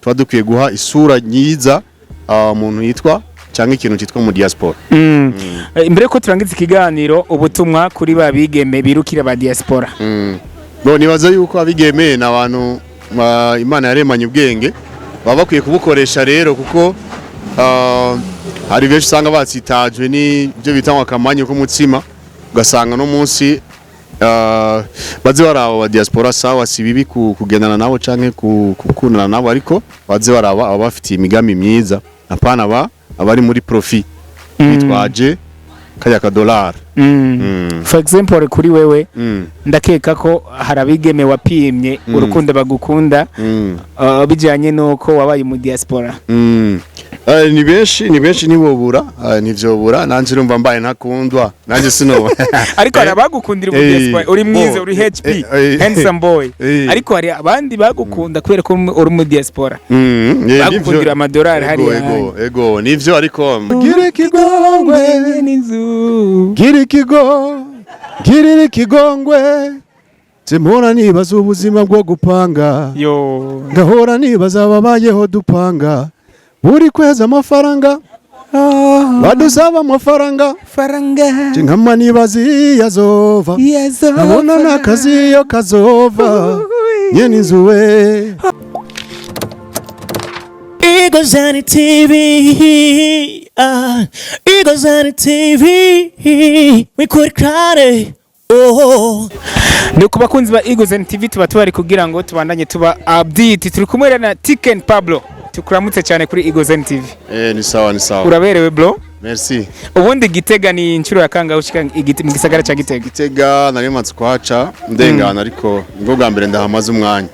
tuba dukwiye guha isura nyiza umuntu yitwa cyangwa ikintu cyitwa mu diaspora. Imbere ko turangiza ikiganiro ubutumwa kuri babigeme birukira ba diaspora. Bo nibaza yuko abigeme n'abantu Imana yaremanye ubwenge baba bakwiye kubukoresha rero kuko hari benshi usanga batsitajwe n'ibyo bita akamanyu k'umutsima ugasanga no munsi baze baraba ba diaspora sawa si bibi kugendana nabo canke kukundana nabo ariko baze baraba abafitiye imigambi myiza apana abari muri profit bitwaje kaya ka dollar. For example kuri wewe ndakeka ko harabigeme wapimye urukundo bagukunda bijanye nuko wabaye mu diaspora. Ni benshi nibobura nivyobura nanje urumva mbaye ntakundwa nanje sino ariko harabagukundira mu diaspora uri mwiza uri HP handsome boy ariko hari abandi bagukunda kubera ko uri mu diaspora bagukundira amadolari hari ego nivyo ariko girira ikigongwe Simona nibaza ubuzima bwo gupanga ngahora nibaza ababayeho dupanga buri kwezi amafaranga badusaba amafaranga nkama nibaza yazova nabona n'akazi yo kazova nyene inzuwe Igozani TV, Igozani TV, wikurikirane. Ni ku bakunzi ba Igozani TV tuba tubari kugira ngo tubandanye tuba update. Turi kumwe na Tiken Pablo. Tukuramutse cyane kuri Igozani TV. Ni sawa. Uraberewe bro? Merci. Ubundi Gitega ni inshuro ya kangahe ushika mu gisagara ca Gitega? Gitega nari matse kwaca ndengana ariko ngo bwa mbere ndahamaze umwanya.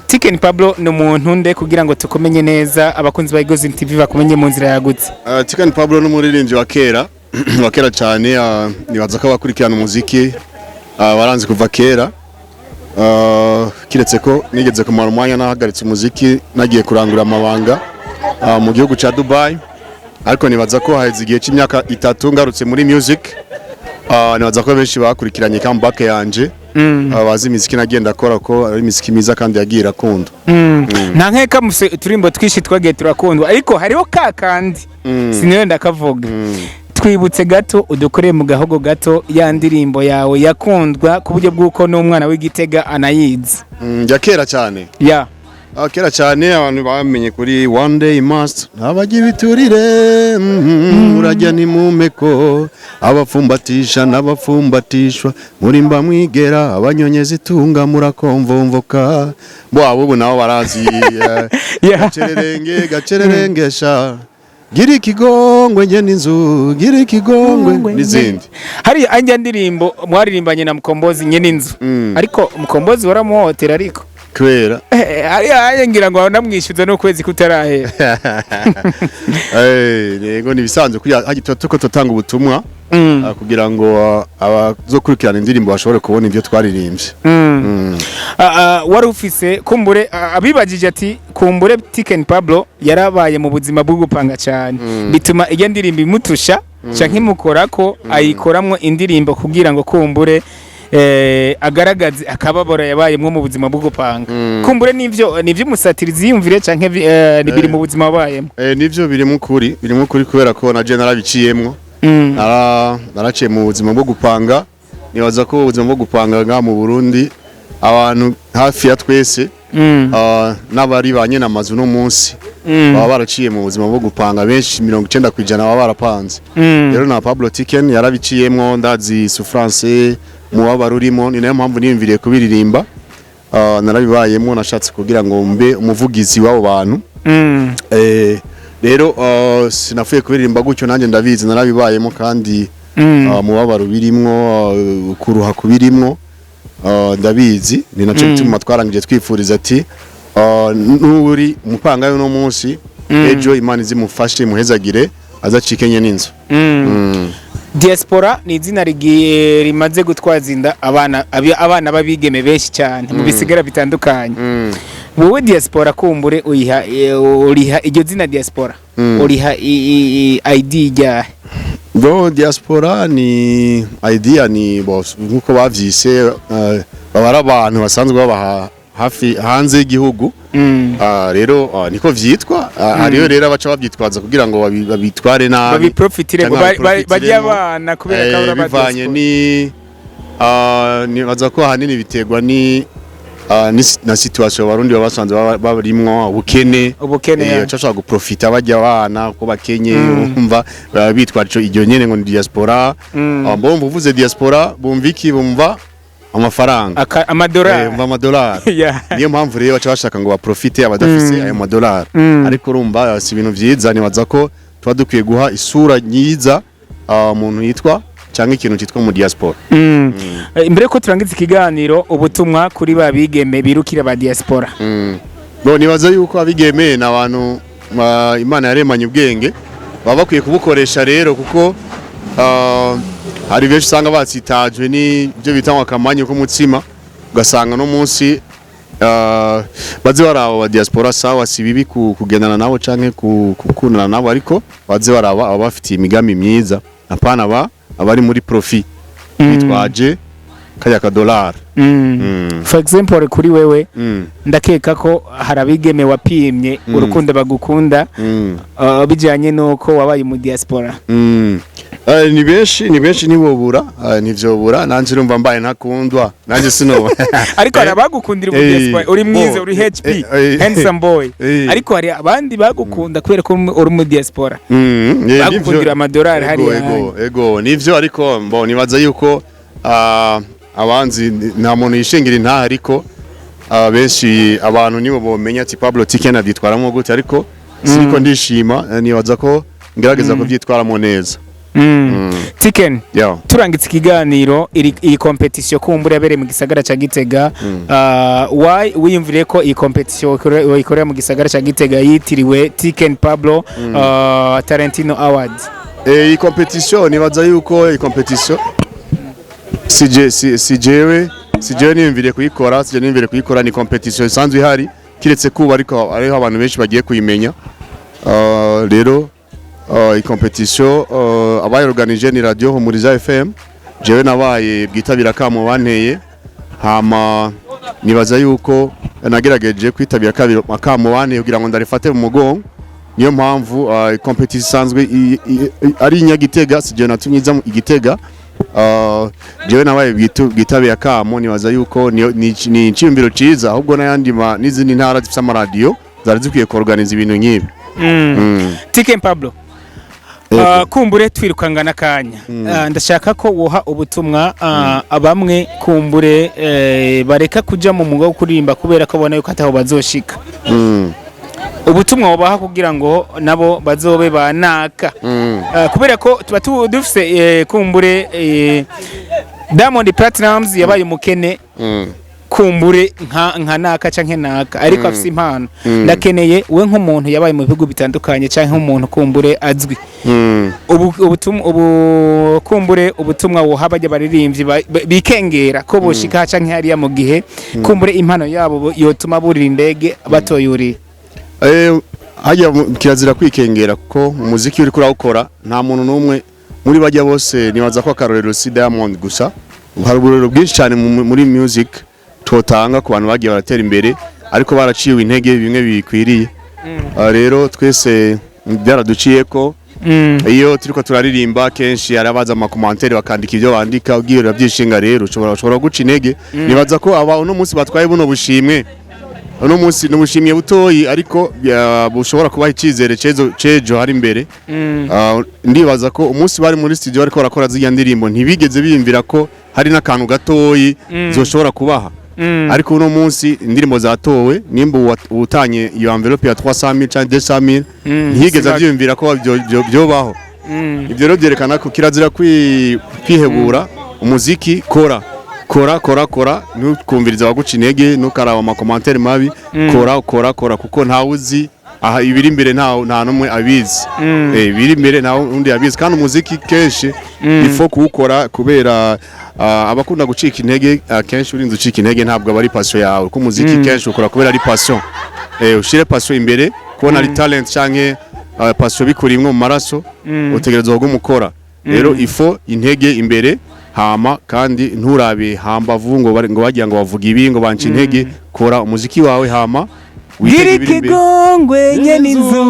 Tiken Pablo ni umuntu nde kugira ngo tukumenye neza abakunzi ba Igozani TV bakumenye mu nzira yagutse. Tiken Pablo ni umuririmbyi wa kera cyane nibaza ko abakurikirana umuziki baranze kuva kera kiretse ko nigeze kumara umwanya nahagaritse umuziki nagiye kurangura amabanga mu gihugu ca Dubai ariko nibaza ko haheze igihe cy'imyaka 3 ngarutse muri music nibaza ko benshi bakurikiranye comeback yanje bazi imiziki nagenda akora ko ari imiziki miza kandi yagiye irakunda. Nta nkeka muse turimbo twishi twagiye turakundwa ariko hariho kakandi siniwe ndakavuga twibutse gato udukoreye mu gahogo gato ya ndirimbo yawe yakundwa ku buryo bw'uko n'umwana w'Igitega anayizi ya kera cyane kera cyane abantu bamenye kuri One Day Must abagiye biturire urajya ni mumeko abafumbatisha n'abafumbatishwa muri mba mwigera abanyonyezi tunga murakomvomvoka bo abo nabo barazi gacererengesha gira ikigongwe nge n'inzu gira ikigongwe n'izindi hari anja ndirimbo mwaririmbanye na Mukombozi nge n'inzu ariko Mukombozi waramuhotera ariko kwera ari ngira ngo namwishyuza no kwezi kutarahe yego nibisanzwe kuya hagituko tutanga ubutumwa kugira ngo abazokurikirana indirimbo bashobore kubona ibyo twaririmbye. Wari ufise kumbure abibagije ati kumbure Tiken Pablo yarabaye mu buzima bwo gupanga cyane bituma iyo ndirimbo imutusha canke imukora ko ayikoramwo indirimbo kugira ngo kumbure agaragaze akababora yabayemwe mu buzima bwo gupanga kumbure nivyo musatirizi yumvire canke biri mu buzima wabayemo nivyo biri mu kuri kubera ko na general biciyemwo naraciye mu buzima bwo gupanga nibaza ko ubuzima bwo gupanga nga mu Burundi abantu hafi ya twese n'abari banye n'amazu no munsi baba baraciye mu buzima bwo gupanga benshi 90% baba barapanze rero na Pablo Tiken yarabiciyemwo ndazi souffrance muwaba urimo ni nayo mpamvu niyumviriye kubiririmba narabibayemo nashatse kugira ngo mbe umuvugizi w'abo bantu rero sinafuye kubiririmba gutyo nanjye ndabizi narabibayemo kandi muwaba birimwo kuruha kubirimwo ndabizi ni naco bituma twarangije twifuriza ati nuri umupanga yo no munsi ejo Imana izimufashe muhezagire azacikenye n'inzu. Diaspora ni izina rimaze gutwazinda abana babigeme benshi cyane mu bisigara bitandukanye. Wowe diaspora kumbure uriha iryo zina diaspora uriha ID ya diaspora ni idea ni boss nkuko bavyise babara abantu basanzwe babaha hafi hanze y'igihugu. Rero niko vyitwa hariyo rero abaca bavyitwaza kugira ngo babitware nabi babiprofitire bajya abana kubera ko bivanye ni baza ko hanini biterwa na situation abarundi babasanze barimwo ubukene cashaka guprofita bajya abana ko bakenye umva bitwa iryo nyene ngo ni diaspora. Bomba uvuze diaspora bumviki bumva amafaranga amadolari niyo mpamvu rero baca bashaka ngo baprofite abadafise ayo madolari. Ariko urumva si ibintu vyiza, nibaza ko tuba dukwiye guha isura nyiza umuntu yitwa cyangwa ikintu cyitwa mu diaspora. Imbere ko turangiza ikiganiro ubutumwa kuri babigeme birukira ba diaspora. Nibaza yuko abigeme n'abantu Imana yaremanye ubwenge baba bakwiye kubukoresha rero, kuko hari benshi usanga batsitajwe n'ibyo bita akamanyu k'umutsima, ugasanga no munsi baze baraba ba diaspora sawa si bibi kugendana nabo canke kukundana nabo, ariko baze baraba abafitiye imigambi myiza, apana abari muri profit bitwaje kaya ka dollar. For example kuri wewe ndakeka ko harabigeme wapimye urukundo bagukunda bijanye nuko wabaye mu diaspora. Ni benshi nibobura nivyobura nanje urumva mbaye ntakundwa nanje sino ariko harabagukundira mu diaspora uri mwize uri HP handsome boy, ariko hari abandi bagukunda kubera ko uri mu diaspora bagukundira amadolari hari ego nivyo, ariko nibaza yuko abanzi nta muntu yishingira inta, ariko benshi abantu nibo bomenya ati Pablo Tiken avyitwaramo gute, ariko siko ndishima nibaza ko ngerageza kuvyitwaramo neza. Tiken turangitse ikiganiro iyi competition kumbura yabereye mu gisagara ca Gitega, why wiyumvire ko iyi competition ikorera mu gisagara ca Gitega yitiriwe Tiken Pablo Tarantino Awards? Iyi competition nibaza yuko iyi competition sijewe niyumvire kuyikora, ni competition isanzwe ihari kiretse kuba ariko ariho abantu benshi bagiye kuyimenya. Rero iyi competition abayorganije ni Radio Humuriza FM, jewe nabaye bwitabira kamo banteye, hama nibaza yuko nagerageje kwitabira kabiri akamo banteye kugira ngo ndarifate mu mugongo. Niyo mpamvu competition isanzwe ari Nyagitega, sije natumyiza Igitega. Jewe nabaye bwitabira akamo, nibaza yuko ni icyumviro ciza, ahubwo n'ayandi n'izindi ntara zifite amaradio zari zikwiye kuorganiza ibintu nk'ibi. Tiken Pablo kumbure twirukangana kanya, ndashaka ko woha ubutumwa abamwe kumbure bareka kuja mu mwuga wo kuririmba kubera ko bona yuko ataho bazoshika. Ubutumwa wabaha kugira ngo nabo bazobe banaka, kubera ko tuba dufise kumbure Diamond Platnumz yabaye umukene kumbure nka naka canke naka, ariko afise impano. Ndakeneye we nk'umuntu yabaye mu bihugu bitandukanye canke nk'umuntu kumbure azwi, kumbure ubutumwa woha bajya baririmbyi bikengera ko boshika canke hariya mu gihe kumbure impano yabo yotuma burira indege batoyuriye. Hajya kirazira kwikengera, kuko umuziki uri kurawukora nta muntu numwe muri bajya bose nibaza ko akarorero si Diamond gusa, hari uburero bwinshi cyane muri music totanga ku bantu bagiye baratera imbere ariko baraciwe intege bimwe bikwiriye. Rero twese byaraduciye ko iyo turiko turaririmba kenshi arabaza ama commentaire bakandika ibyo bandika, ugiye byishinga rero ushobora guca intege. Nibaza ko aba uno munsi batwaye buno bushimwe, uno munsi n'ubushimye butoyi, ariko bushobora kubaha icyizere cejo hari imbere. Ndibaza ko umunsi bari muri studio ariko barakora z'iya ndirimbo ntibigeze biyumvira ko hari n'akantu gatoyi zoshobora kubaha, ariko uno munsi indirimbo zatowe nimba utanye iyo envelope ya 300,000 cyangwa 200,000 ntihigeze abyumvira ko byobaho. Ibyo rero byerekana ko kirazira kwihebura umuziki. Kora ntukumviriza waguca intege, ntukaraba ama commentaire mabi. Kora kuko ntawe uzi aha ibiri imbere nta numwe abizi. Ibiri imbere nta undi abizi, kandi umuziki kenshi ifo kuwukora kubera abakunda gucika intege. Kenshi urinze ucika intege ntabwo aba ari passion yawe, ko umuziki kenshi ukora kubera ari passion. Ushire passion imbere, kubona ari talent canke passion bikurimwe mu maraso utegerezwa gumukora. Rero ifo intege imbere, hama kandi nturabe hambavu ngo bagira ngo bavuga ibi ngo banca intege kora umuziki wawe hama gira ikigongwe nyene inzu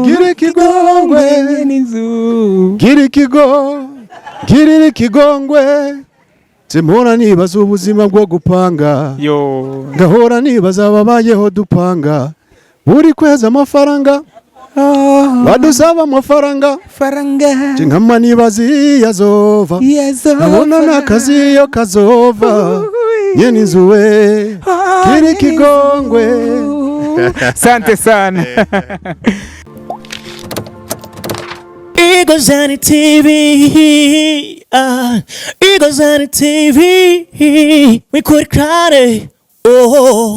gira ikigongwe nyene inzu girira ikigongwe Semora nibaza ubuzima bwo gupanga yo ngahora nibaza ababayeho dupanga buri kwezi amafaranga badusaba amafaranga nkama nibaza yazova nabona n'akazi yo kazova nyene inzu we gira ikigongwe. Sante sana. Eagles on the TV, Eagles on the TV, we could cry, oh.